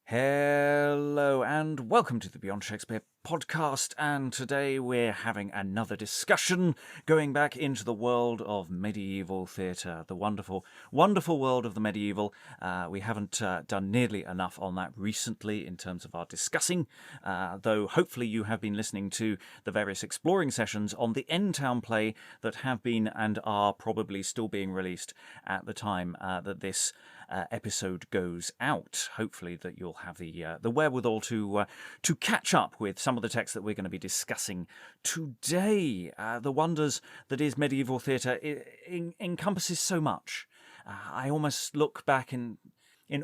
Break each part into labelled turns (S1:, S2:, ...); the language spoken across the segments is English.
S1: Hello and welcome to the Beyond Shakespeare Podcast, and today we're having another discussion going back into the world of medieval theatre, the wonderful, wonderful world of the medieval. We haven't done nearly enough on that recently in terms of our discussing, though hopefully you have been listening to the various exploring sessions on the End Town play that have been and are probably still being released at the time that this episode goes out. Hopefully that you'll have the wherewithal to catch up with some of the text that we're going to be discussing today. The wonders that is medieval theatre encompasses so much. I almost look back in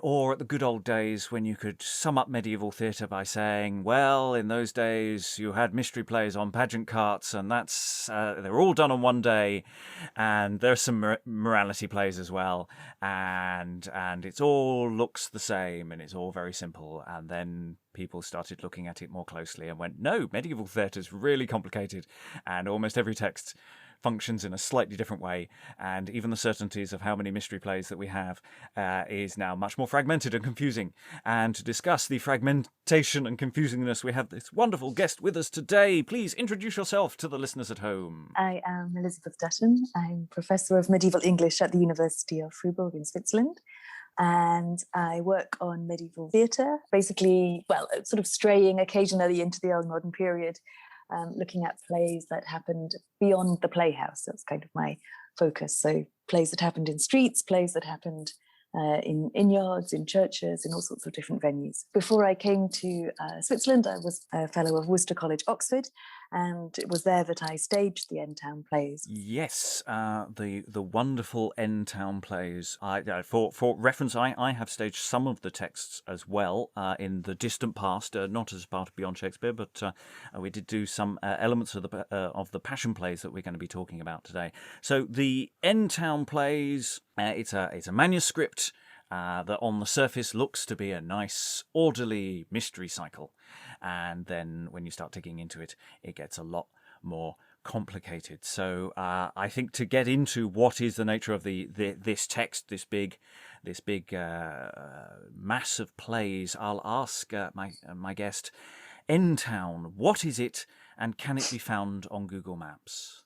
S1: awe at the good old days when you could sum up medieval theatre by saying, well, in those days you had mystery plays on pageant carts, and that's they're all done on one day, and there's some morality plays as well, and it's all looks the same, and it's all very simple. And then people started looking at it more closely and went, no, medieval theatre is really complicated, and almost every text functions in a slightly different way, and even the certainties of how many mystery plays that we have is now much more fragmented and confusing. And to discuss the fragmentation and confusingness, we have this wonderful guest with us today. Please introduce yourself to the listeners at home.
S2: I am Elisabeth Dutton. I'm Professor of Medieval English at the University of Fribourg in Switzerland. And I work on medieval theatre, basically, well, sort of straying occasionally into the early modern period, looking at plays that happened beyond the playhouse. That's kind of my focus. So plays that happened in streets, plays that happened in yards, in churches, in all sorts of different venues. Before I came to Switzerland, I was a fellow of Worcester College, Oxford, and it was there that I staged the End Town plays.
S1: Yes, the wonderful End Town plays. For reference, I have staged some of the texts as well in the distant past, not as part of Beyond Shakespeare, but we did do some elements of the Passion plays that we're going to be talking about today. So the End Town plays, it's a manuscript that on the surface looks to be a nice, orderly mystery cycle. And then when you start digging into it, it gets a lot more complicated. So I think to get into what is the nature of this text, this big mass of plays, I'll ask my guest, End Town, what is it, and can it be found on Google Maps?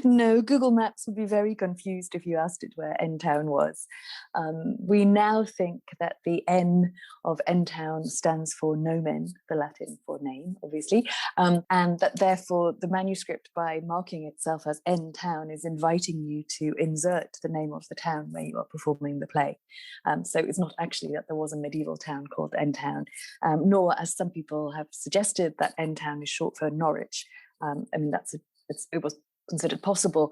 S2: No, Google Maps would be very confused if you asked it where End Town was. We now think that the N of End Town stands for nomen, the Latin for name, obviously, and that therefore the manuscript, by marking itself as End Town, is inviting you to insert the name of the town where you are performing the play. So it's not actually that there was a medieval town called End Town, nor, as some people have suggested, that End Town is short for Norwich. I mean, it was considered possible,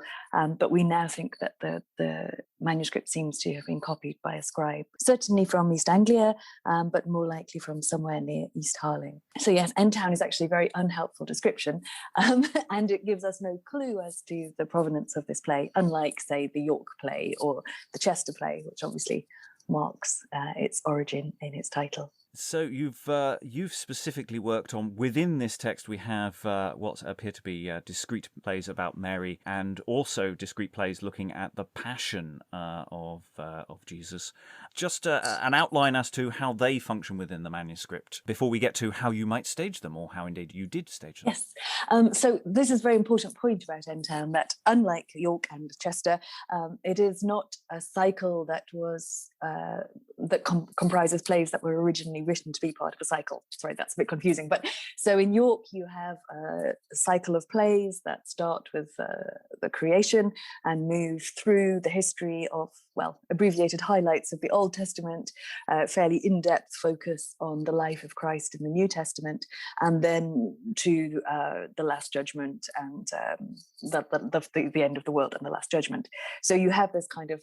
S2: but we now think that the manuscript seems to have been copied by a scribe, certainly from East Anglia, but more likely from somewhere near East Harling. So yes, End Town is actually a very unhelpful description, and it gives us no clue as to the provenance of this play, unlike, say, the York play or the Chester play, which obviously marks its origin in its title.
S1: So you've specifically worked on, within this text we have what appear to be discrete plays about Mary, and also discrete plays looking at the Passion of Jesus. Just an outline as to how they function within the manuscript before we get to how you might stage them, or how indeed you did stage them.
S2: Yes. So this is a very important point about End Town, that unlike York and Chester, it is not a cycle that was that comprises plays that were originally written to be part of a cycle. Sorry, that's a bit confusing. But so in York, you have a cycle of plays that start with the creation and move through the history of, well, abbreviated highlights of the Old Testament, fairly in-depth focus on the life of Christ in the New Testament, and then to the Last Judgment and the end of the world and the Last Judgment. So you have this kind of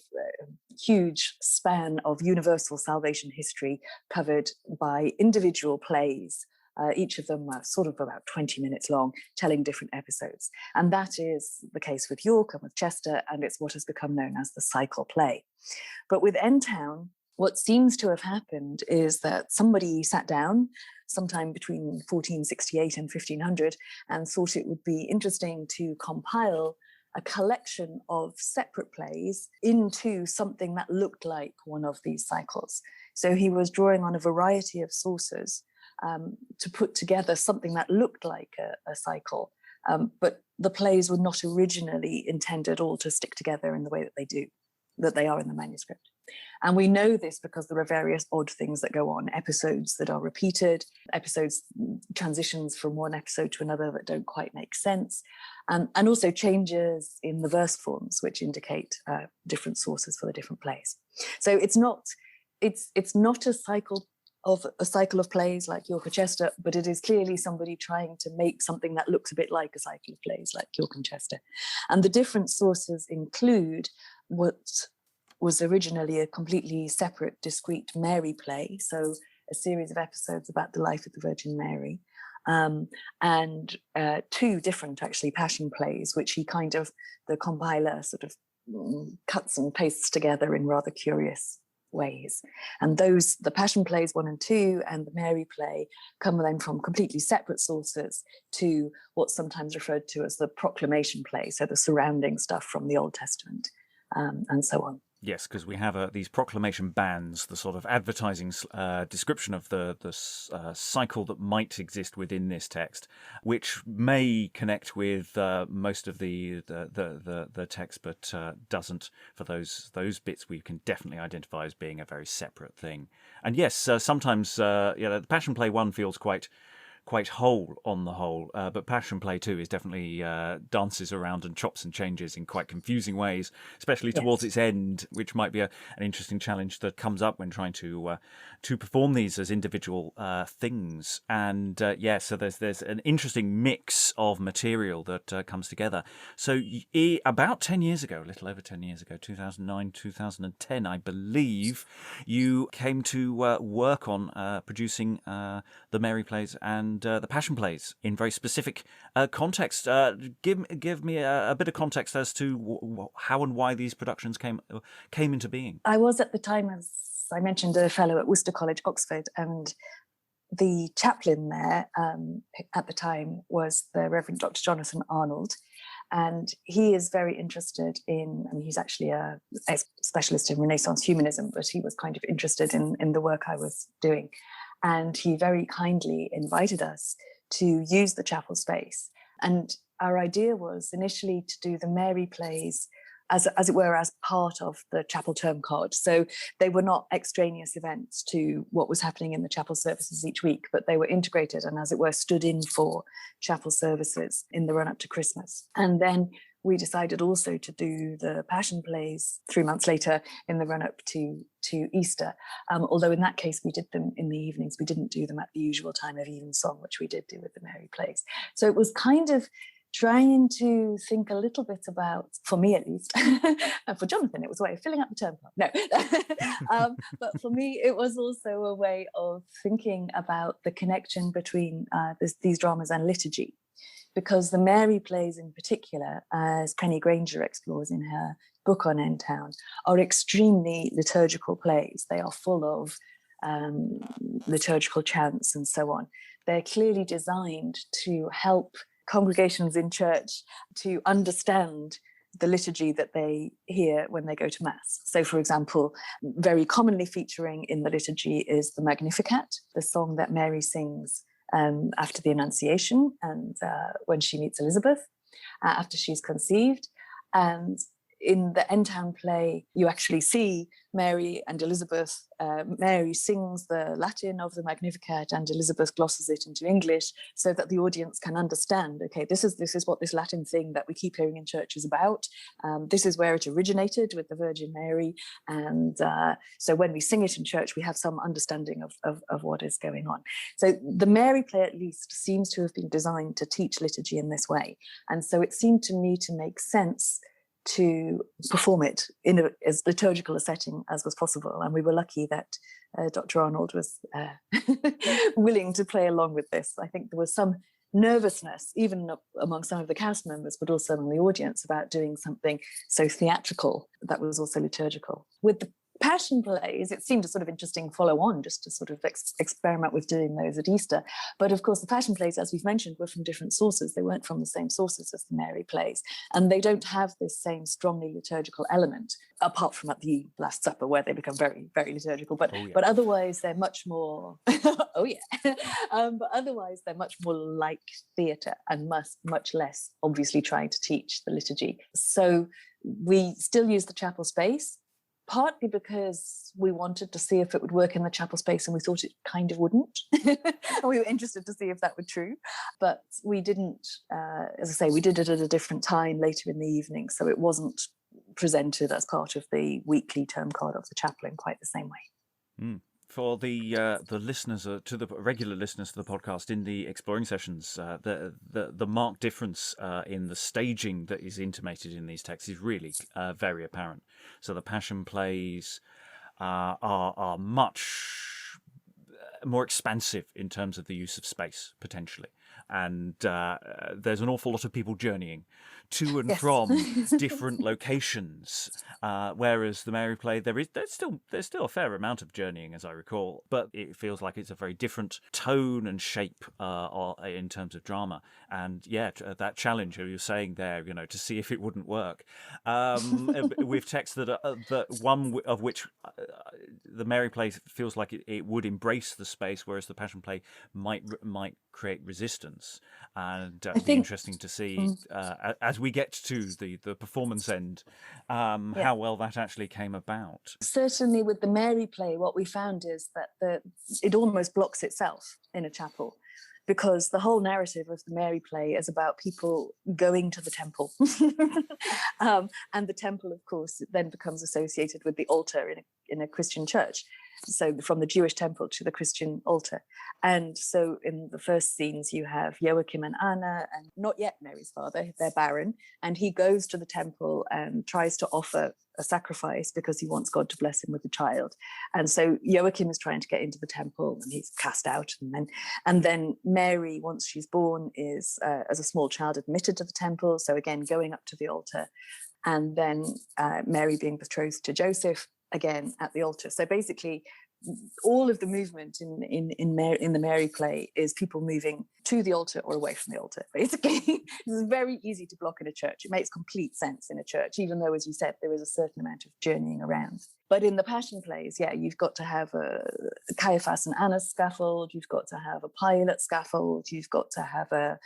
S2: huge span of universal salvation history covered by individual plays. Each of them are sort of about 20 minutes long, telling different episodes. And that is the case with York and with Chester, and it's what has become known as the cycle play. But with End Town, what seems to have happened is that somebody sat down sometime between 1468 and 1500 and thought it would be interesting to compile a collection of separate plays into something that looked like one of these cycles. So he was drawing on a variety of sources to put together something that looked like a cycle, but the plays were not originally intended all to stick together in the way that they are in the manuscript. And we know this because there are various odd things that go on, episodes that are repeated, episodes, transitions from one episode to another that don't quite make sense, and also changes in the verse forms, which indicate different sources for the different plays. So it's not a cycle of plays like York and Chester, but it is clearly somebody trying to make something that looks a bit like a cycle of plays like York and Chester. And the different sources include what was originally a completely separate, discrete Mary play, so a series of episodes about the life of the Virgin Mary, and two different, actually, Passion plays, which the compiler sort of cuts and pastes together in rather curious ways. And the Passion plays 1 and 2 and the Mary play come then from completely separate sources to what's sometimes referred to as the proclamation play, so the surrounding stuff from the Old Testament, and so on.
S1: Yes, because we have these proclamation bands, the sort of advertising description of the cycle that might exist within this text, which may connect with most of the text, but doesn't for those bits we can definitely identify as being a very separate thing. And yes, sometimes the Passion Play 1 feels quite whole on the whole, but Passion Play 2 is definitely dances around and chops and changes in quite confusing ways, especially towards its end, which might be an interesting challenge that comes up when trying to perform these as individual things. And so there's an interesting mix of material that comes together. So about 10 years ago, a little over 10 years ago, 2009, 2010, I believe, you came to work on producing the Mary plays and the Passion plays in very specific context. Give me a bit of context as to how and why these productions came into being.
S2: I was at the time, as I mentioned, a fellow at Worcester College, Oxford, and the chaplain there at the time was the Reverend Dr. Jonathan Arnold. And he is very interested he's actually a specialist in Renaissance humanism, but he was kind of interested in the work I was doing. And he very kindly invited us to use the chapel space. And our idea was initially to do the Mary plays as it were, as part of the chapel term card. So they were not extraneous events to what was happening in the chapel services each week, but they were integrated and, as it were, stood in for chapel services in the run-up to Christmas. And then we decided also to do the Passion plays 3 months later in the run-up to Easter. Although in that case, we did them in the evenings. We didn't do them at the usual time of evensong, which we did do with the Mary plays. So it was kind of trying to think a little bit about, for me at least, and for Jonathan, it was a way of filling up the term card. No, but for me, it was also a way of thinking about the connection between these dramas and liturgy. Because the Mary plays in particular, as Penny Granger explores in her book on End Town, are extremely liturgical plays. They are full of liturgical chants and so on. They're clearly designed to help congregations in church to understand the liturgy that they hear when they go to Mass. So, for example, very commonly featuring in the liturgy is the Magnificat, the song that Mary sings after the Annunciation and when she meets Elizabeth, after she's conceived. And in the End Town play, you actually see Mary and Elizabeth. Mary sings the Latin of the Magnificat and Elizabeth glosses it into English so that the audience can understand, okay, this is what this Latin thing that we keep hearing in church is about. This is where it originated with the Virgin Mary. And so when we sing it in church, we have some understanding of what is going on. So the Mary play, at least, seems to have been designed to teach liturgy in this way. And so it seemed to me to make sense to perform it in as liturgical a setting as was possible. And we were lucky that Dr. Arnold was willing to play along with this. I think there was some nervousness, even among some of the cast members, but also among the audience, about doing something so theatrical that was also liturgical. With the Passion plays, it seemed a sort of interesting follow on just to sort of experiment with doing those at Easter. But of course, the Passion plays, as we've mentioned, were from different sources. They weren't from the same sources as the Mary plays. And they don't have this same strongly liturgical element, apart from at the Last Supper, where they become very, very liturgical. But otherwise, they're much more, oh yeah. But otherwise, they're much more like theatre and much less obviously trying to teach the liturgy. So we still use the chapel space, partly because we wanted to see if it would work in the chapel space and we thought it kind of wouldn't. And we were interested to see if that were true. But we didn't, as I say, we did it at a different time later in the evening. So it wasn't presented as part of the weekly term card of the chapel in quite the same way.
S1: Mm. For the listeners, to the regular listeners to the podcast, in the exploring sessions, the marked difference in the staging that is intimated in these texts is really very apparent. So the Passion plays are much more expansive in terms of the use of space, potentially. And there's an awful lot of people journeying to and from different locations, whereas the Mary play, there's still a fair amount of journeying, as I recall, but it feels like it's a very different tone and shape in terms of drama. And that challenge you were saying there, to see if it wouldn't work, with texts that one of which the Mary play feels like it would embrace the space, whereas the Passion play might create resistance. And it'd be interesting to see as we get to the performance end how well that actually came about.
S2: Certainly with the Mary play, what we found is that it almost blocks itself in a chapel, because the whole narrative of the Mary play is about people going to the temple. And the temple, of course, then becomes associated with the altar in a Christian church. So from the Jewish temple to the Christian altar. And so in the first scenes, you have Joachim and Anna, and not yet Mary's father, they're barren. And he goes to the temple and tries to offer a sacrifice because he wants God to bless him with a child. And so Joachim is trying to get into the temple and he's cast out. And then Mary, once she's born, is as a small child admitted to the temple. So again, going up to the altar. And then Mary being betrothed to Joseph, again at the altar. So basically all of the movement in the Mary play is people moving to the altar or away from the altar. Basically, it's very easy to block in a church. It makes complete sense in a church, even though, as you said, there is a certain amount of journeying around. But in the Passion plays, you've got to have a Caiaphas and Annas scaffold, you've got to have a Pilate scaffold, you've got to have a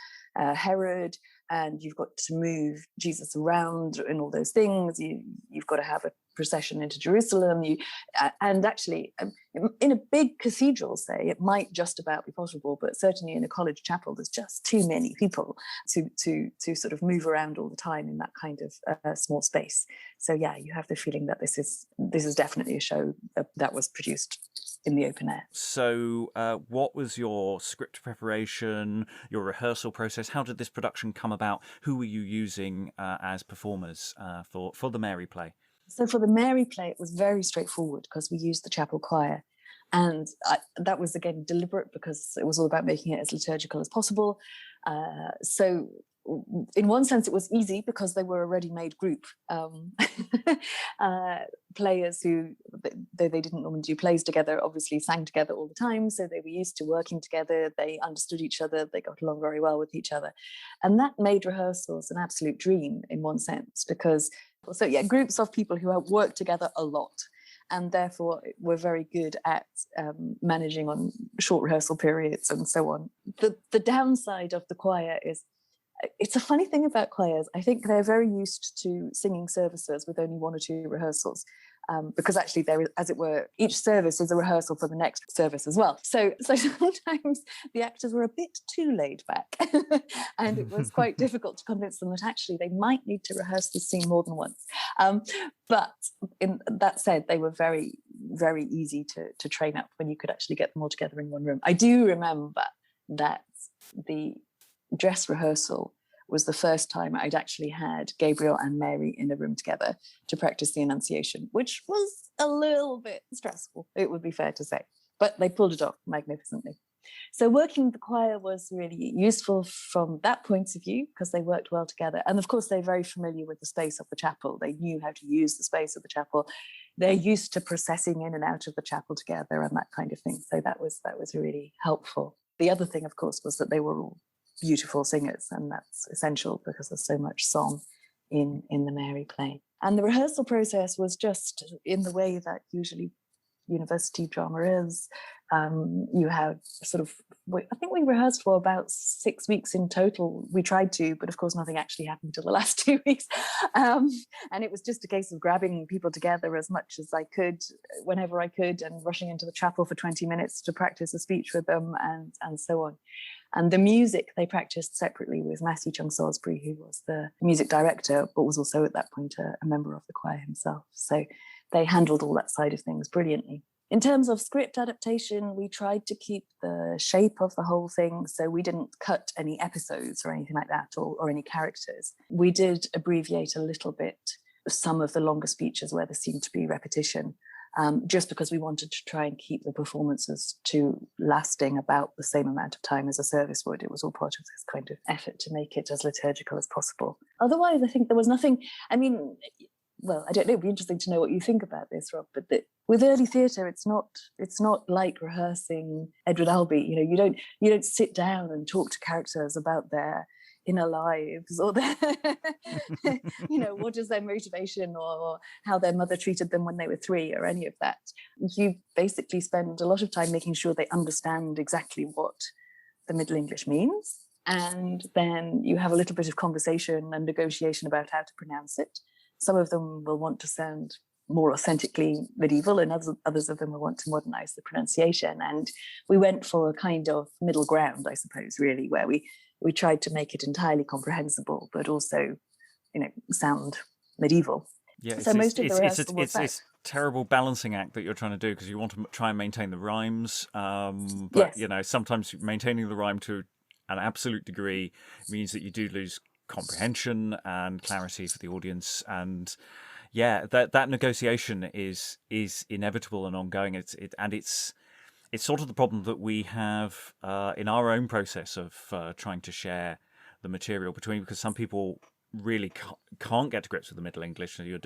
S2: Herod, and you've got to move Jesus around and all those things. You've got to have a procession into Jerusalem. And actually, in a big cathedral, say, it might just about be possible, but certainly in a college chapel, there's just too many people to sort of move around all the time in that kind of small space. So you have the feeling that this is definitely a show that was produced in the open air. So
S1: what was your script preparation, your rehearsal process? How did this production come about? Who were you using as performers for the Mary play?
S2: So for the Mary play, it was very straightforward because we used the chapel choir. And that was, again, deliberate because it was all about making it as liturgical as possible. So in one sense, it was easy because they were a ready-made group. Players who, though they didn't normally do plays together, obviously sang together all the time. So they were used to working together. They understood each other. They got along very well with each other. And that made rehearsals an absolute dream in one sense because, groups of people who have worked together a lot and therefore were very good at managing on short rehearsal periods and so on. The downside of the choir is, it's a funny thing about choirs. I think they're very used to singing services with only one or two rehearsals, because actually there is, as it were, each service is a rehearsal for the next service as well. So sometimes the actors were a bit too laid back and it was quite difficult to convince them that actually they might need to rehearse this scene more than once. But in that said, they were very, very easy to train up when you could actually get them all together in one room. I do remember that the dress rehearsal was the first time I'd actually had Gabriel and Mary in a room together to practice the Annunciation, which was a little bit stressful, it would be fair to say, but they pulled it off magnificently. So working with the choir was really useful from that point of view because they worked well together. And of course, they're very familiar with the space of the chapel. They knew how to use the space of the chapel. they're used to processing in and out of the chapel together and that kind of thing. So that was really helpful. The other thing, of course, was that they were all beautiful singers, and that's essential because there's so much song in the Mary play. And the rehearsal process was just in the way that usually university drama is. You have I think we rehearsed for about 6 weeks in total. We tried to, but of course nothing actually happened until the last 2 weeks. And it was just a case of grabbing people together as much as I could, whenever I could, and rushing into the chapel for 20 minutes to practice a speech with them and so on. And the music they practiced separately with Matthew Chung Salisbury, who was the music director, but was also at that point a member of the choir himself. So they handled all that side of things brilliantly. In terms of script adaptation, we tried to keep the shape of the whole thing, so we didn't cut any episodes or anything like that, or any characters. We did abbreviate a little bit some of the longer speeches where there seemed to be repetition, just because we wanted to try and keep the performances to lasting about the same amount of time as a service would. It was all part of this kind of effort to make it as liturgical as possible. Otherwise, I think there was nothing, I don't know, it'd be interesting to know what you think about this, Rob, but with early theatre, it's not like rehearsing Edward Albee. You don't sit down and talk to characters about their inner lives or their, what is their motivation or how their mother treated them when they were 3 or any of that. You basically spend a lot of time making sure they understand exactly what the Middle English means. And then you have a little bit of conversation and negotiation about how to pronounce it. Some of them will want to sound more authentically medieval, and others of them will want to modernize the pronunciation. And we went for a kind of middle ground, I suppose, really, where we tried to make it entirely comprehensible, but also, sound medieval.
S1: Yeah,
S2: so most of the rehearsal was that.
S1: It's terrible balancing act that you're trying to do, because you want to try and maintain the rhymes, but
S2: Yes.
S1: Sometimes maintaining the rhyme to an absolute degree means that you do lose comprehension and clarity for the audience. And that negotiation is inevitable and ongoing. It's sort of the problem that we have in our own process of trying to share the material between, because some people really can't get to grips with the Middle English. So you're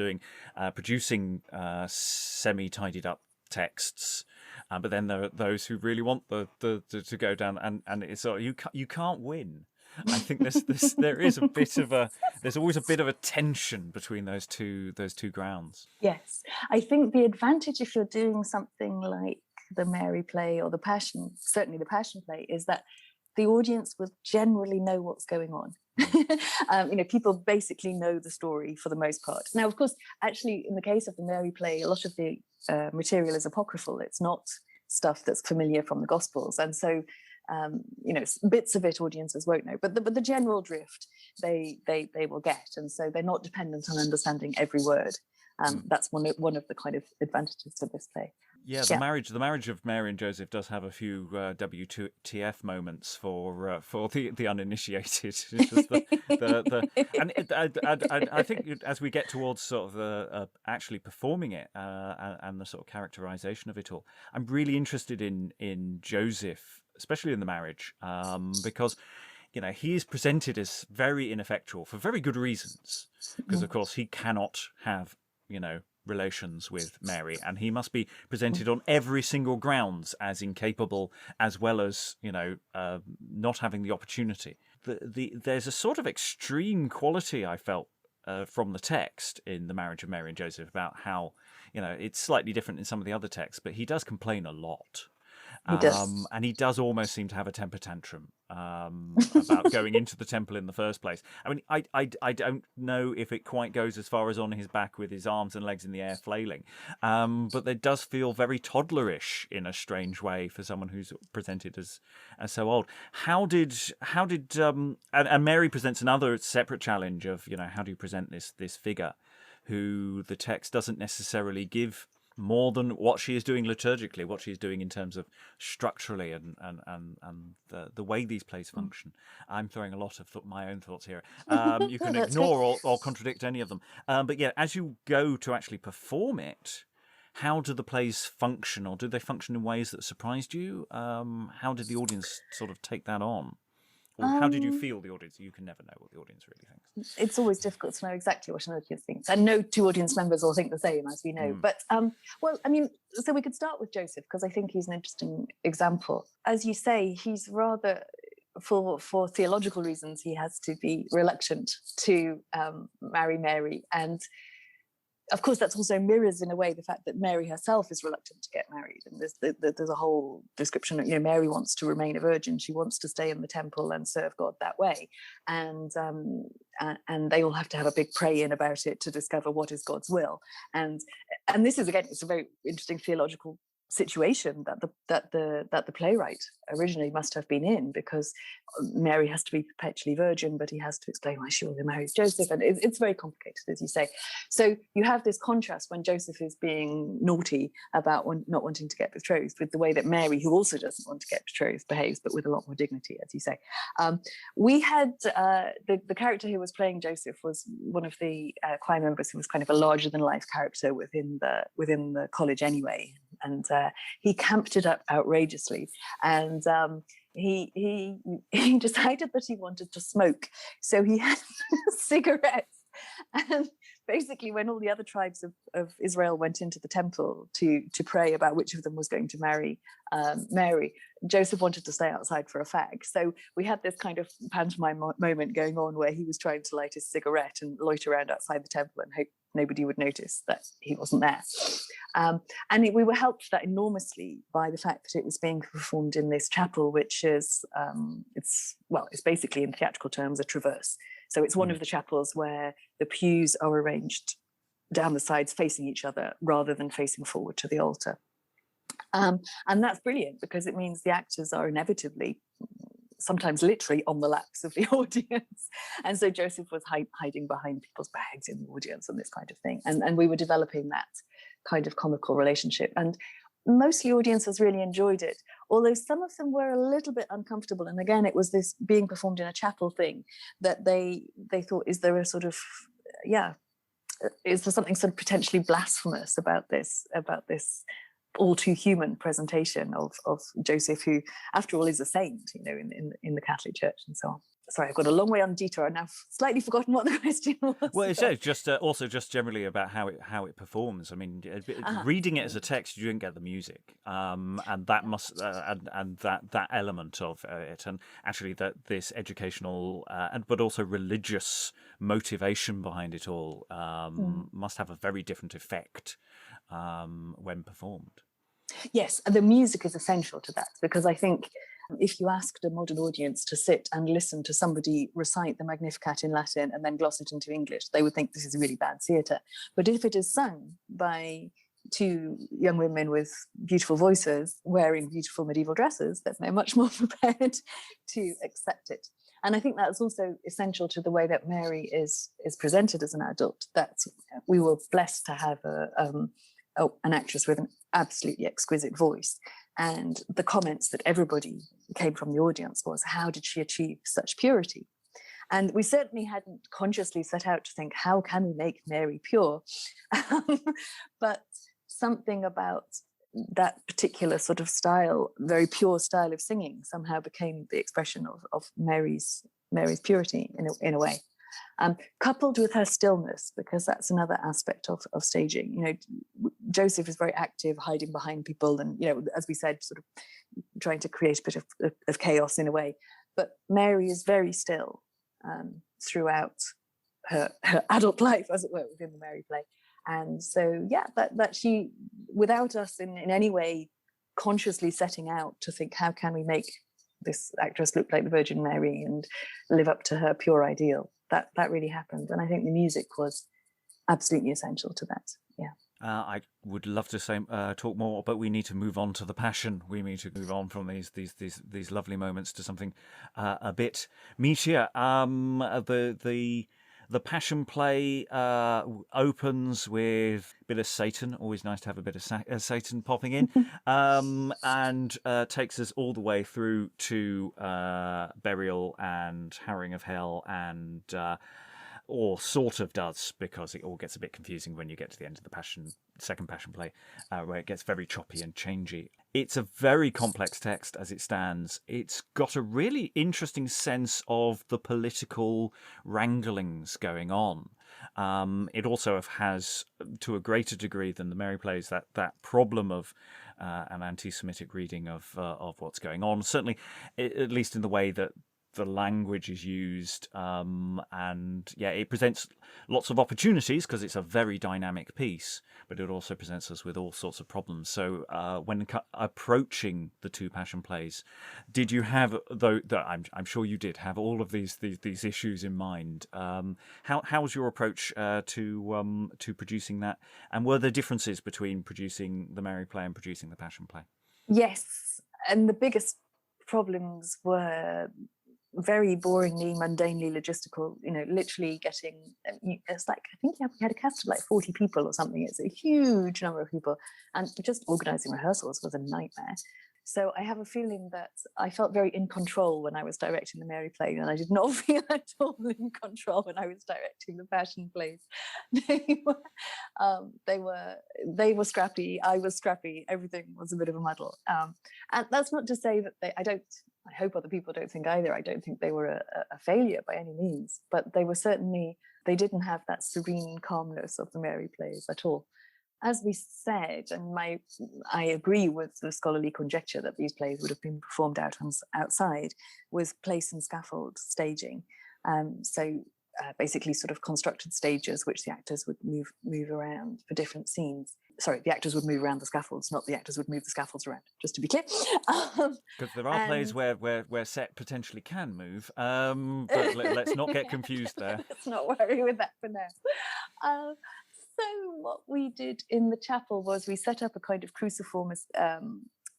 S1: producing semi-tidied up texts, but then there are those who really want the to go down, and it's you can't win. I think there's always a bit of a tension between those two grounds.
S2: Yes, I think the advantage if you're doing something like the Mary play or certainly the Passion play, is that the audience will generally know what's going on. People basically know the story for the most part. Now, of course, actually, in the case of the Mary play, a lot of the material is apocryphal. It's not stuff that's familiar from the Gospels, and so bits of it audiences won't know, but the general drift they will get, and so they're not dependent on understanding every word. That's one of the kind of advantages to this play.
S1: Yeah, the marriage of Mary and Joseph does have a few WTF moments for the uninitiated. I think as we get towards sort of the actually performing it and the sort of characterization of it all, I'm really interested in Joseph, especially in the marriage, because he is presented as very ineffectual for very good reasons, because of course he cannot have relations with Mary, and he must be presented on every single grounds as incapable, as well as not having the opportunity. There's a sort of extreme quality I felt from the text in the marriage of Mary and Joseph about how it's slightly different in some of the other texts, but he does complain a lot. And he does almost seem to have a temper tantrum about going into the temple in the first place. I mean, I don't know if it quite goes as far as on his back with his arms and legs in the air flailing, but it does feel very toddlerish in a strange way for someone who's presented as so old. How did and Mary presents another separate challenge of how do you present this figure who the text doesn't necessarily give more than what she is doing liturgically, what she is doing in terms of structurally and the way these plays function. I'm throwing a lot of my own thoughts here. You can ignore or contradict any of them. But as you go to actually perform it, how do the plays function, or do they function in ways that surprised you? How did the audience sort of take that on? Or how did you feel the audience? You can never know what the audience really thinks.
S2: It's always difficult to know exactly what an audience thinks, and no two audience members will think the same, as we know. But well, I mean, so we could start with Joseph, because I think he's an interesting example. As you say, he's rather, for theological reasons, he has to be reluctant to marry Mary, and of course, that's also mirrors in a way the fact that Mary herself is reluctant to get married. And there's a whole description of, Mary wants to remain a virgin. She wants to stay in the temple and serve God that way. And they all have to have a big pray-in about it to discover what is God's will. And this is, again, it's a very interesting theological situation that the playwright originally must have been in, because Mary has to be perpetually virgin, but he has to explain why she only marries Joseph, and it's very complicated, as you say. So you have this contrast when Joseph is being naughty about not wanting to get betrothed, with the way that Mary, who also doesn't want to get betrothed, behaves, but with a lot more dignity, as you say. We had the character who was playing Joseph was one of the choir members who was kind of a larger than life character within the college anyway. And he camped it up outrageously, and he decided that he wanted to smoke, so he had cigarettes. And basically, when all the other tribes of Israel went into the temple to pray about which of them was going to marry Mary, Joseph wanted to stay outside for a fag. So we had this kind of pantomime moment going on where he was trying to light his cigarette and loiter around outside the temple and hope nobody would notice that he wasn't there. And we were helped that enormously by the fact that it was being performed in this chapel, which is, it's basically, in theatrical terms, a traverse. So it's one of the chapels where the pews are arranged down the sides facing each other rather than facing forward to the altar. And that's brilliant, because it means the actors are inevitably, sometimes literally, on the laps of the audience. And so Joseph was hiding behind people's bags in the audience and this kind of thing. And we were developing that kind of comical relationship. And mostly audiences really enjoyed it, although some of them were a little bit uncomfortable. And again, it was this being performed in a chapel thing that they thought, is there a sort of, is there something sort of potentially blasphemous about this all too human presentation of Joseph, who, after all, is a saint, in the Catholic Church and so on. Sorry, I've got a long way on detour. I've now slightly forgotten what the question was.
S1: Well, it's just generally about how it performs. I mean, reading it as a text, you didn't get the music, and that must and that element of it, and actually this educational but also religious motivation behind it all must have a very different effect when performed.
S2: Yes, and the music is essential to that, because I think if you asked a modern audience to sit and listen to somebody recite the Magnificat in Latin and then gloss it into English, they would think this is really bad theatre. But if it is sung by two young women with beautiful voices wearing beautiful medieval dresses, then they're much more prepared to accept it. And I think that's also essential to the way that Mary is presented as an adult, that we were blessed to have an actress with an absolutely exquisite voice. And the comments that everybody came from the audience was, how did she achieve such purity? And we certainly hadn't consciously set out to think, how can we make Mary pure? But something about that particular sort of style, very pure style of singing, somehow became the expression of Mary's purity in a way. Coupled with her stillness, because that's another aspect of staging. Joseph is very active, hiding behind people, and as we said, sort of trying to create a bit of chaos in a way. But Mary is very still throughout her adult life, as it were, within the Mary play. And so, that she, without us in any way consciously setting out to think, how can we make this actress look like the Virgin Mary and live up to her pure ideal? That really happened, and I think the music was absolutely essential to that. Yeah.
S1: I would love to say talk more, but we need to move on to the Passion. We need to move on from these lovely moments to something a bit meatier. The Passion play opens with a bit of Satan. Always nice to have a bit of Satan popping in, and takes us all the way through to burial and harrowing of hell, and or sort of does, because it all gets a bit confusing when you get to the end of the second Passion play, where it gets very choppy and changey. it's a very complex text as it stands. It's got a really interesting sense of the political wranglings going on. It also has, to a greater degree than the Mary plays, that problem of an anti-Semitic reading of what's going on. Certainly, at least in the way that the language is used, and it presents lots of opportunities because it's a very dynamic piece, but it also presents us with all sorts of problems. So when approaching the two Passion plays, did you have, though I'm sure you did have, all of these issues in mind? How was your approach to producing that, and were there differences between producing the Mary play and producing the Passion play?
S2: Yes, and the biggest problems were very boringly, mundanely logistical. Literally getting. It's like, I think we had a cast of like 40 people or something. It's a huge number of people, and just organising rehearsals was a nightmare. So I have a feeling that I felt very in control when I was directing the Mary play, and I did not feel at all in control when I was directing the Passion plays. They were scrappy. I was scrappy. Everything was a bit of a muddle. And that's not to say that I hope other people don't think either. I don't think they were a failure by any means, but they didn't have that serene calmness of the Mary plays at all. As we said, and I agree with the scholarly conjecture that these plays would have been performed outside, with place and scaffold staging. Basically sort of constructed stages which the actors would move around for different scenes. Sorry, the actors would move around the scaffolds, not the actors would move the scaffolds around, just to be clear.
S1: Because there are plays where set potentially can move, but let's not get confused there.
S2: Let's not worry with that for now. So what we did in the chapel was we set up a kind of cruciform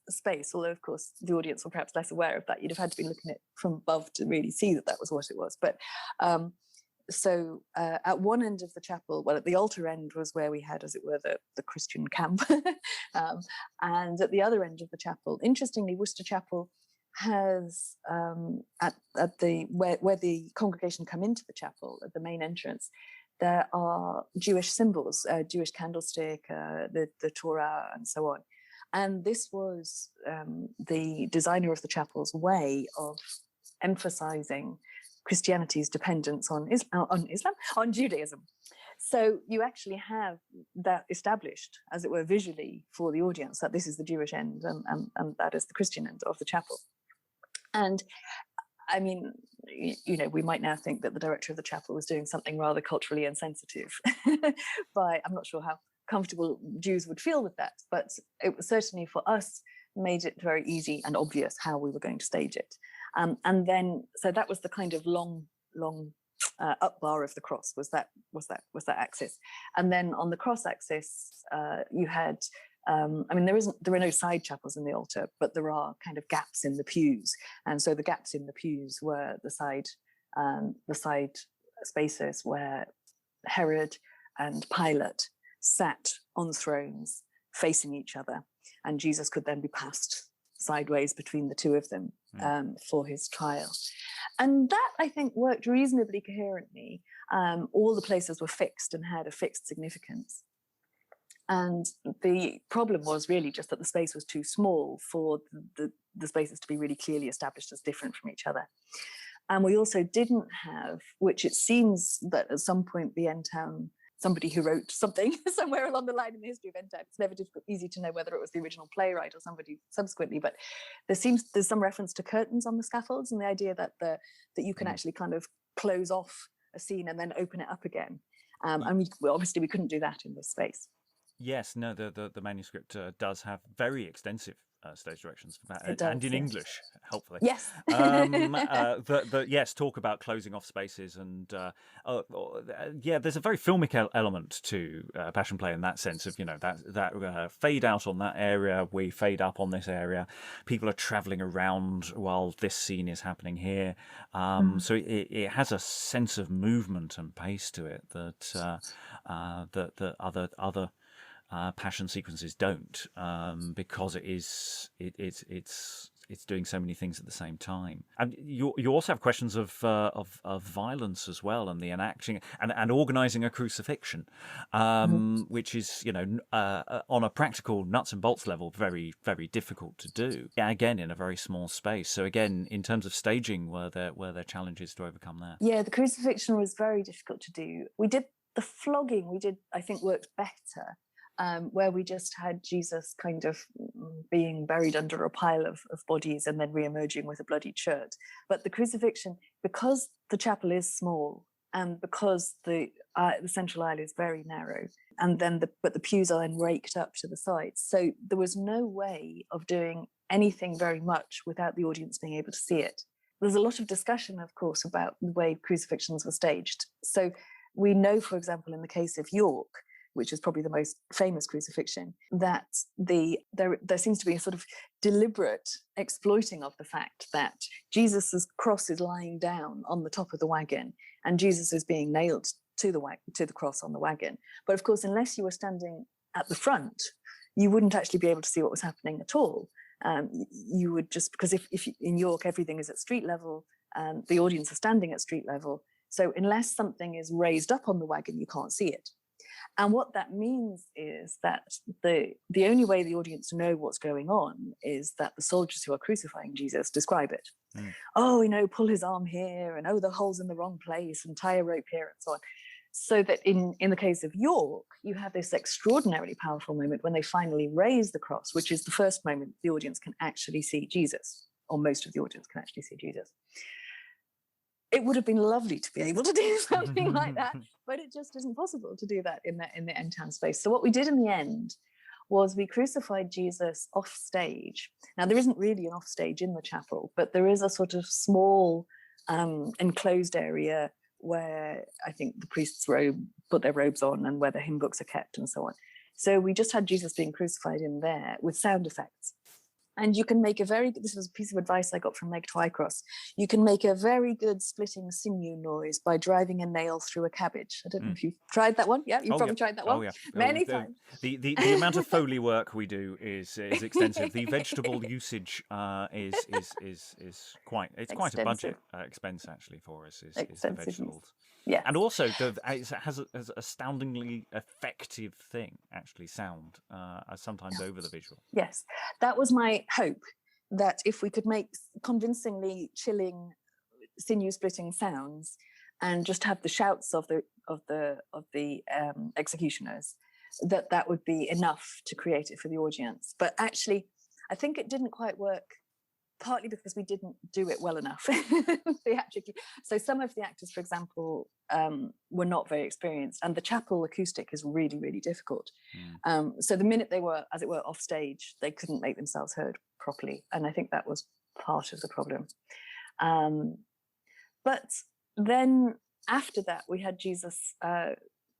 S2: space, although of course the audience were perhaps less aware of that. You'd have had to be looking at it from above to really see that was what it was. But so at one end of the chapel, well, at the altar end was where we had, as it were, the Christian camp. And at the other end of the chapel, interestingly, Worcester Chapel has where the congregation come into the chapel, at the main entrance, there are Jewish symbols, Jewish candlestick, the Torah, and so on. And this was the designer of the chapel's way of emphasizing Christianity's dependence on Judaism. So you actually have that established, as it were, visually for the audience, that this is the Jewish end and that is the Christian end of the chapel. And I mean, we might now think that the director of the chapel was doing something rather culturally insensitive. I'm not sure how comfortable Jews would feel with that, but it was certainly, for us, made it very easy and obvious how we were going to stage it. And then, so that was the kind of long up bar of the cross, was that axis. And then on the cross axis, you had, there are no side chapels in the altar, but there are kind of gaps in the pews. And so the gaps in the pews were the side spaces where Herod and Pilate sat on thrones facing each other, and Jesus could then be passed sideways between the two of them for his trial. And that, I think, worked reasonably coherently. All the places were fixed and had a fixed significance. And the problem was really just that the space was too small for the spaces to be really clearly established as different from each other. And we also didn't have, which it seems that at some point the End Town, somebody who wrote something somewhere along the line in the history of End Town, it's never easy to know whether it was the original playwright or somebody subsequently, but there's some reference to curtains on the scaffolds, and the idea that you can actually kind of close off a scene and then open it up again. And obviously we couldn't do that in this space.
S1: Yes, no, the manuscript does have very extensive stage directions for that,
S2: It does,
S1: and in
S2: yes.
S1: English, helpfully.
S2: Yes.
S1: But yes, talk about closing off spaces, and there's a very filmic element to Passion Play in that sense of, that fade out on that area, we fade up on this area, people are travelling around while this scene is happening here. So it has a sense of movement and pace to it that other Passion sequences don't, because it's it's doing so many things at the same time. And you also have questions of violence as well, and the enacting and organising a crucifixion, which is on a practical nuts and bolts level very, very difficult to do. Yeah, again in a very small space. So again, in terms of staging, were there challenges to overcome there?
S2: Yeah, the crucifixion was very difficult to do. We did the flogging. I think, worked better. Where we just had Jesus kind of being buried under a pile of bodies and then re-emerging with a bloodied shirt. But the crucifixion, because the chapel is small and because the central aisle is very narrow, and then but the pews are then raked up to the sides, so there was no way of doing anything very much without the audience being able to see it. There's a lot of discussion, of course, about the way crucifixions were staged. So we know, for example, in the case of York, which is probably the most famous crucifixion, that there seems to be a sort of deliberate exploiting of the fact that Jesus's cross is lying down on the top of the wagon and Jesus is being nailed to the cross on the wagon. But of course, unless you were standing at the front, you wouldn't actually be able to see what was happening at all. You would just, because if in York everything is at street level, the audience are standing at street level. So unless something is raised up on the wagon, you can't see it. And what that means is that the only way the audience know what's going on is that the soldiers who are crucifying Jesus describe it. Oh, pull his arm here, and the hole's in the wrong place, and tie a rope here, and so on. So that in the case of York, you have this extraordinarily powerful moment when they finally raise the cross, which is the first moment the audience can actually see Jesus, or most of the audience can actually see Jesus. It would have been lovely to be able to do something like that, but it just isn't possible to do that in the end town space. So what we did in the end was we crucified Jesus off stage. Now, there isn't really an off stage in the chapel, but there is a sort of small enclosed area where I think the priests put their robes on and where the hymn books are kept and so on. So we just had Jesus being crucified in there with sound effects. And you can make this was a piece of advice I got from Meg Twycross, you can make a very good splitting sinew noise by driving a nail through a cabbage. I don't know if you've tried that one. Yeah, you've probably tried that one.
S1: Oh, yeah.
S2: Many times.
S1: The amount of Foley work we do is extensive. The vegetable usage is quite a budget expense actually for us, is the vegetables.
S2: Yeah.
S1: And also it has an astoundingly effective thing, actually, sound, sometimes over the visual.
S2: Yes. That was my hope, that if we could make convincingly chilling sinew splitting sounds and just have the shouts of the executioners, that would be enough to create it for the audience. But actually, I think it didn't quite work, partly because we didn't do it well enough theatrically. So some of the actors, for example, were not very experienced, and the chapel acoustic is really, really difficult. So the minute they were, as it were, off stage, they couldn't make themselves heard properly, and I think that was part of the problem. But then after that, we had Jesus.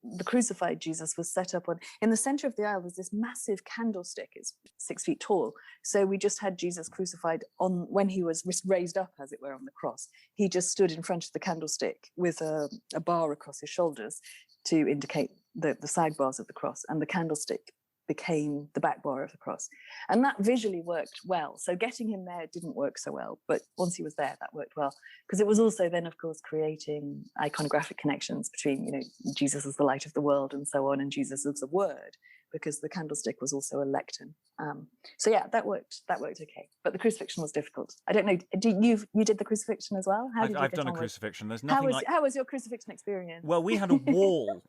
S2: The crucified Jesus was set up in the center of the aisle. Was this massive candlestick? It's 6 feet tall. So we just had Jesus crucified when he was raised up, as it were, on the cross. He just stood in front of the candlestick with a bar across his shoulders to indicate the sidebars of the cross, and the candlestick became the back bar of the cross. And that visually worked well. So getting him there didn't work so well, but once he was there, that worked well, because it was also then, of course, creating iconographic connections between, Jesus as the light of the world and so on, and Jesus as the word, because the candlestick was also a lectern. So yeah, that worked okay. But the crucifixion was difficult. I don't know, you did the crucifixion as well?
S1: I've done a crucifixion. There's nothing
S2: how was your crucifixion experience?
S1: Well, we had a wall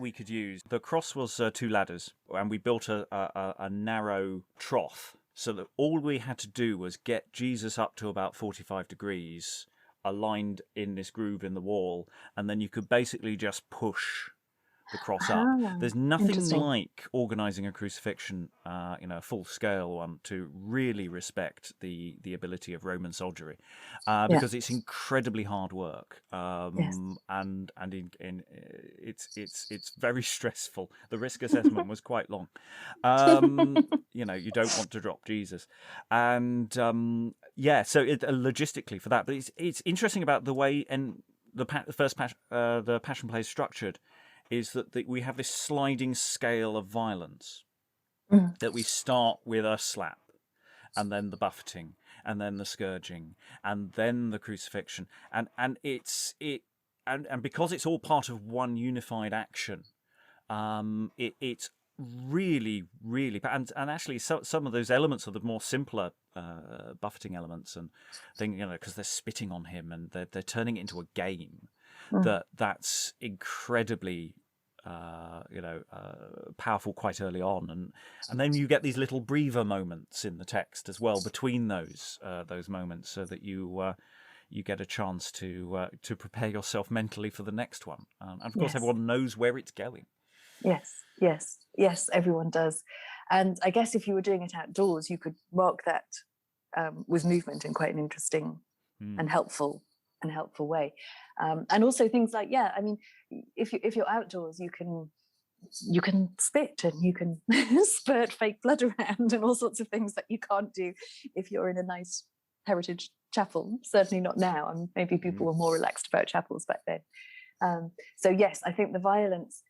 S1: we could use. The cross was 2 ladders, and we built a narrow trough, so that all we had to do was get Jesus up to about 45 degrees, aligned in this groove in the wall, and then you could basically just push the cross up. There's nothing like organising a crucifixion, a full-scale one, to really respect the ability of Roman soldiery, because it's incredibly hard work, and it's very stressful. The risk assessment was quite long. You don't want to drop Jesus, and so logistically for that. But it's interesting about the way the Passion Play is structured, is that we have this sliding scale of violence, that we start with a slap, and then the buffeting, and then the scourging, and then the crucifixion, and because it's all part of one unified action, it's really, really, and actually some of those elements are the more simpler buffeting elements and thing, because they're spitting on him and they're turning it into a game. That's incredibly powerful quite early on, and then you get these little breather moments in the text as well between those moments, so that you get a chance to prepare yourself mentally for the next one, and of course everyone knows where it's going. Yes, everyone does. And I guess if you were doing it outdoors, you could mark that with movement in quite an interesting and helpful way. And also things like, if you're outdoors, you can spit and you can spurt fake blood around and all sorts of things that you can't do if you're in a nice heritage chapel. Certainly not now. And maybe people were more relaxed about chapels back then. So yes, I think the violence,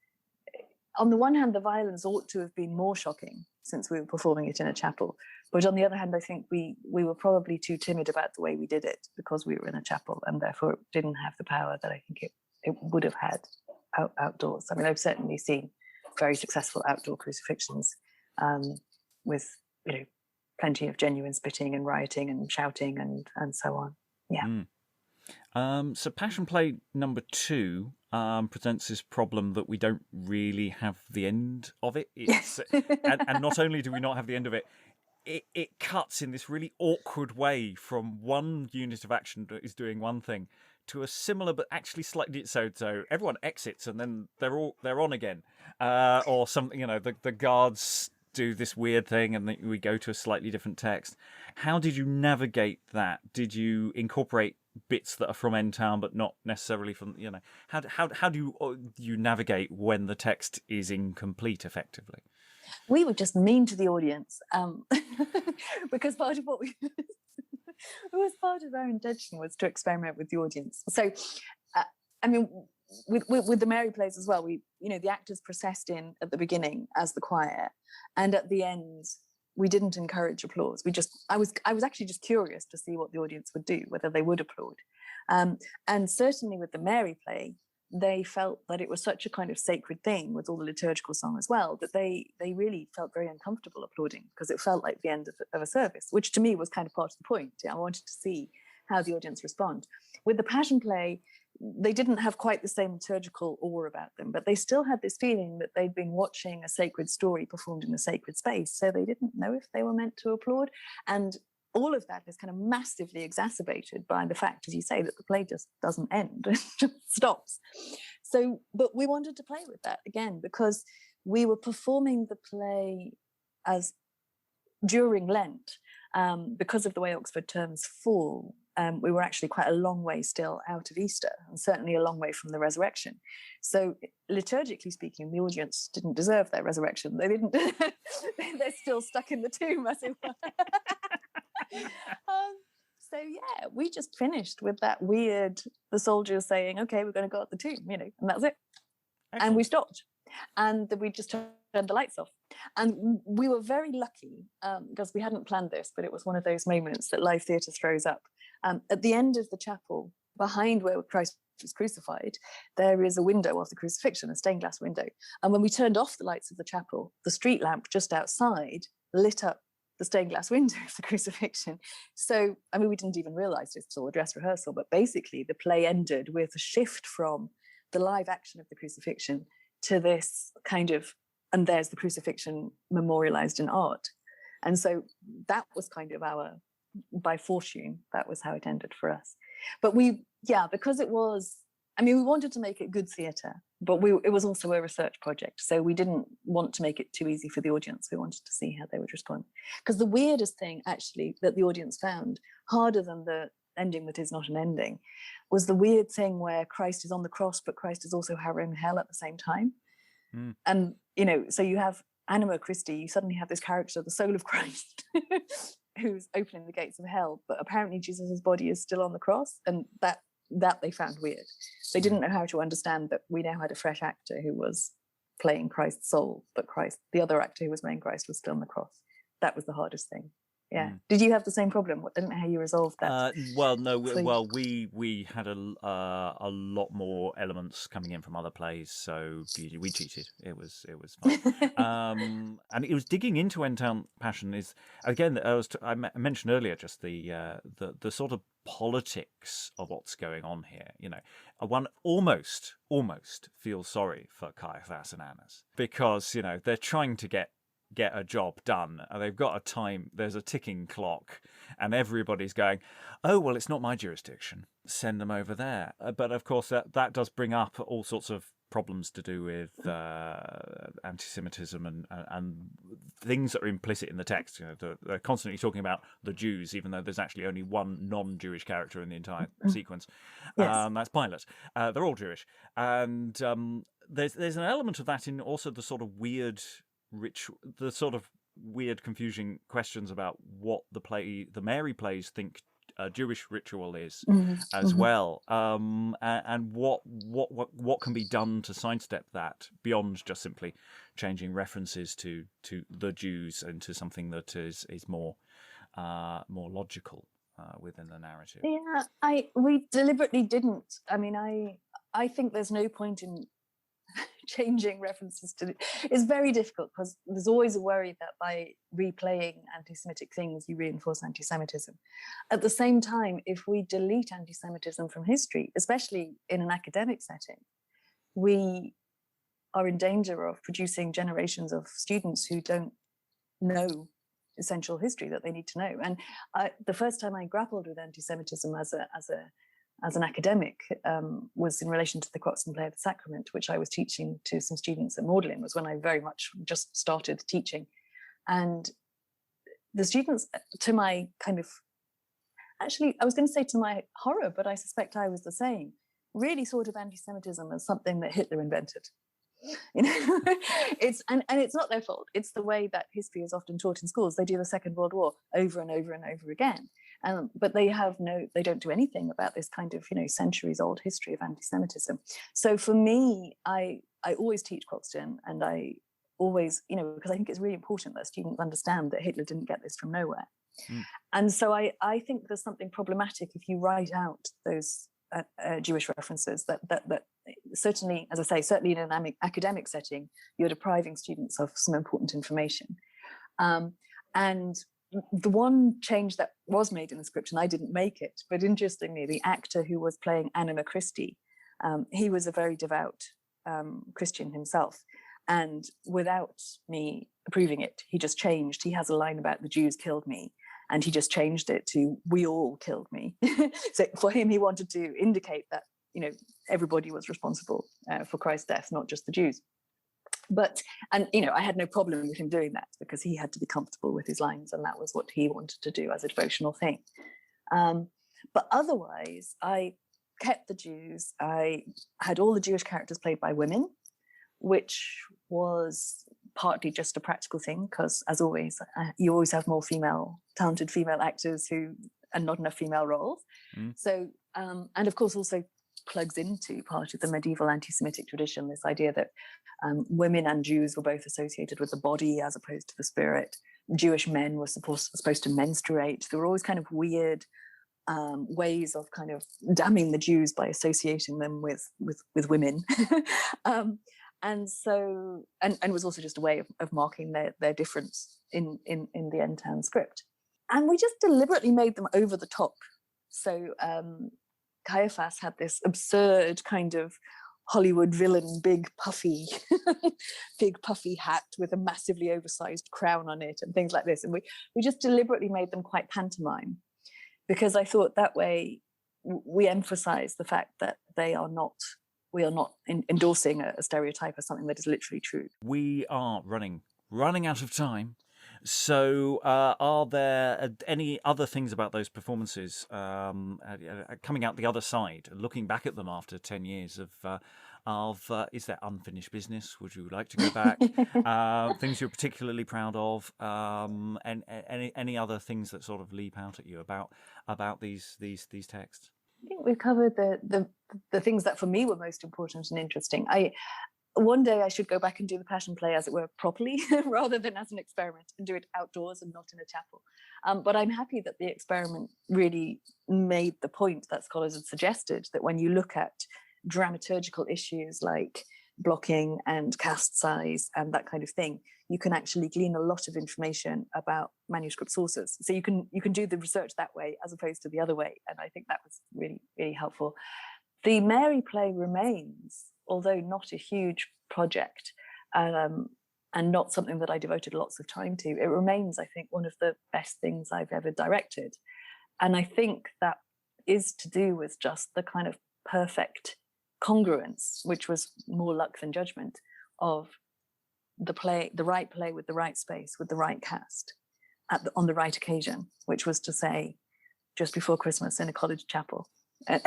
S1: on the one hand, the violence ought to have been more shocking since we were performing it in a chapel. But on the other hand, I think we were probably too timid about the way we did it because we were in a chapel, and therefore it didn't have the power that I think it would have had outdoors. I mean, I've certainly seen very successful outdoor crucifixions with, plenty of genuine spitting and rioting and shouting and so on. Yeah. So Passion Play number 2 presents this problem that we don't really have the end of it. It's, and not only do we not have the end of it, it cuts in this really awkward way from one unit of action that is doing one thing to a similar but actually slightly so everyone exits and then they're on again, or something. The guards do this weird thing and then we go to a slightly different text. How did you navigate that? Did you incorporate bits that are from End Town but not necessarily from, how do you navigate when the text is incomplete effectively?
S2: We were just mean to the audience, because part of part of our intention was to experiment with the audience. So with the Mary plays as well, the actors processed in at the beginning as the choir, and at the end we didn't encourage applause. I was actually just curious to see what the audience would do, whether they would applaud. And certainly with the Mary play, they felt that it was such a kind of sacred thing with all the liturgical song as well, that they really felt very uncomfortable applauding, because it felt like the end of a service, which to me was kind of part of the point. I wanted to see how the audience respond. With the Passion Play, they didn't have quite the same liturgical awe about them, but they still had this feeling that they'd been watching a sacred story performed in a sacred space, so they didn't know if they were meant to applaud. And all of that is kind of massively exacerbated by the fact, as you say, that the play just doesn't end, it just stops. So, but we wanted to play with that again, because we were performing the play as during Lent, because of the way Oxford terms fall. We were actually quite a long way still out of Easter, and certainly a long way from the resurrection. So liturgically speaking, the audience didn't deserve their resurrection. They didn't. They're still stuck in the tomb, as it were. So yeah, we just finished with that weird, the soldiers saying, "Okay, we're going to go at the tomb," and that's it. Excellent. And we stopped, and we just turned the lights off. And we were very lucky, because we hadn't planned this, but it was one of those moments that live theatre throws up. At the end of the chapel, behind where Christ was crucified, there is a window of the crucifixion, a stained glass window. And when we turned off the lights of the chapel, the street lamp just outside lit up the stained glass window of the crucifixion. So, we didn't even realise this till the dress rehearsal, but basically the play ended with a shift from the live action of the crucifixion to this kind of, and there's the crucifixion memorialised in art. And so that was kind of by fortune, that was how it ended for us. But because it was, we wanted to make it good theatre, but it was also a research project. So we didn't want to make it too easy for the audience. We wanted to see how they would respond. Because the weirdest thing, actually, that the audience found, harder than the ending that is not an ending, was the weird thing where Christ is on the cross, but Christ is also harrowing hell at the same time. And, so you have Anima Christi, you suddenly have this character, the soul of Christ, who's opening the gates of hell, but apparently Jesus's body is still on the cross, and that they found weird. They didn't know how to understand that we now had a fresh actor who was playing Christ's soul, but the other actor who was playing Christ was still on the cross. That was the hardest thing. Yeah. Did you have the same problem? I don't know how you resolved that.
S1: Well, no. We had a lot more elements coming in from other plays, so we cheated. It was fun. And it was digging into N Town Passion is again. I mentioned earlier just the sort of politics of what's going on here. You know, one almost feels sorry for Caiaphas and Annas because, you know, they're trying to get a job done, and they've got a time, there's a ticking clock, and everybody's going, oh, well, it's not my jurisdiction, send them over there. But of course that does bring up all sorts of problems to do with anti-Semitism and things that are implicit in the text. You know, they're constantly talking about the Jews, even though there's actually only one non-Jewish character in the entire sequence.
S2: Yes.
S1: That's Pilate. They're all Jewish, and there's an element of that in also the sort of weird the sort of weird, confusing questions about what the Mary plays think a Jewish ritual is as well, and what can be done to sidestep that beyond just simply changing references to the Jews into something that is more logical within the narrative.
S2: Yeah, we deliberately didn't. I mean, I think there's no point in changing references to it's very difficult because there's always a worry that by replaying anti-Semitic things you reinforce anti-Semitism. At the same time, if we delete anti-Semitism from history, especially in an academic setting, we are in danger of producing generations of students who don't know essential history that they need to know. And the first time I grappled with anti-Semitism as an academic was in relation to the Croxton play of the Sacrament, which I was teaching to some students at Magdalen, was when I very much just started teaching. And the students, to my kind of, actually, I was going to say to my horror, but I suspect I was the same, really thought of anti-Semitism as something that Hitler invented. You know, it's not their fault. It's the way that history is often taught in schools. They do the Second World War over and over and over again, but they don't do anything about this kind of, you know, centuries-old history of anti-Semitism. So for me, I always teach Croxton, and I always, you know, because I think it's really important that students understand that Hitler didn't get this from nowhere. And so I think there's something problematic if you write out those Jewish references that certainly, as I say, certainly in an academic setting, you're depriving students of some important information. And the one change that was made in the script, and I didn't make it, but interestingly, the actor who was playing Anima Christi, he was a very devout Christian himself. And without me approving it, he just changed. He has a line about the Jews killed me, and he just changed it to we all killed me. So for him, he wanted to indicate that, you know, everybody was responsible for Christ's death, not just the Jews. And you know, I had no problem with him doing that because he had to be comfortable with his lines, and that was what he wanted to do as a devotional thing. But otherwise, I kept the Jews. I had all the Jewish characters played by women, which was partly just a practical thing because, as always, you always have more talented female actors and not enough female roles. So, and of course, also plugs into part of the medieval anti-Semitic tradition, this idea that women and Jews were both associated with the body as opposed to the spirit. Jewish men were supposed to menstruate. There were always kind of weird ways of kind of damning the Jews by associating them with women. And so, and was also just a way of marking their difference in the N Town script. And we just deliberately made them over the top. So Caiaphas had this absurd kind of Hollywood villain, big puffy hat with a massively oversized crown on it and things like this. And we just deliberately made them quite pantomime, because I thought that way we emphasize the fact that we are not endorsing a stereotype as something that is literally true.
S1: We are running out of time. So are there any other things about those performances coming out the other side, looking back at them after 10 years of is there unfinished business? Would you like to go back? Things you're particularly proud of, and any other things that sort of leap out at you about these texts?
S2: I think we've covered the things that for me were most important and interesting. one day I should go back and do the Passion Play, as it were, properly, rather than as an experiment, and do it outdoors and not in a chapel. But I'm happy that the experiment really made the point that scholars had suggested, that when you look at dramaturgical issues like blocking and cast size and that kind of thing, you can actually glean a lot of information about manuscript sources. So you can do the research that way as opposed to the other way, and I think that was really, really helpful. The Mary play remains, although not a huge project, and not something that I devoted lots of time to. It remains, I think, one of the best things I've ever directed, and I think that is to do with just the kind of perfect congruence, which was more luck than judgment, of the right play with the right space, with the right cast, on the right occasion, which was to say, just before Christmas in a college chapel. And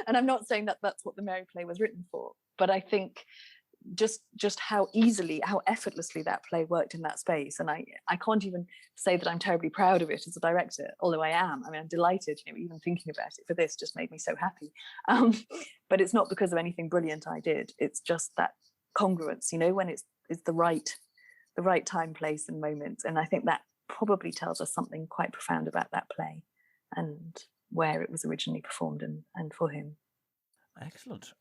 S2: I'm not saying that that's what the Mary play was written for, but I think just how effortlessly that play worked in that space. And I can't even say that I'm terribly proud of it as a director, although I am. I mean, I'm delighted, even thinking about it for this just made me so happy. But it's not because of anything brilliant I did. It's just that congruence, when it's the right time, place and moment. And I think that probably tells us something quite profound about that play and where it was originally performed and for whom.
S1: Excellent.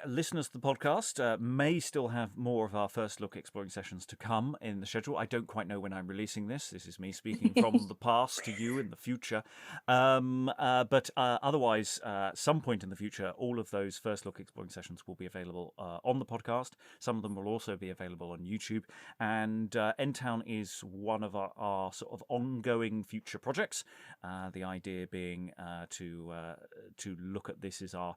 S1: Listeners to the podcast may still have more of our first look exploring sessions to come in the schedule. I don't quite know when I'm releasing this. This is me speaking from the past to you in the future. But otherwise, some point in the future, all of those first look exploring sessions will be available on the podcast. Some of them will also be available on YouTube. And N-Town is one of our sort of ongoing future projects. The idea being to look at this as our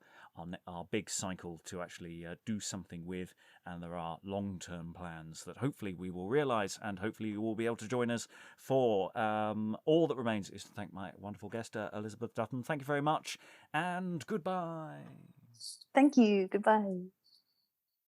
S1: big cycle to actually do something with, and there are long-term plans that hopefully we will realise, and hopefully you will be able to join us for. All that remains is to thank my wonderful guest, Elisabeth Dutton. Thank you very much, and goodbye.
S2: Thank you. Goodbye.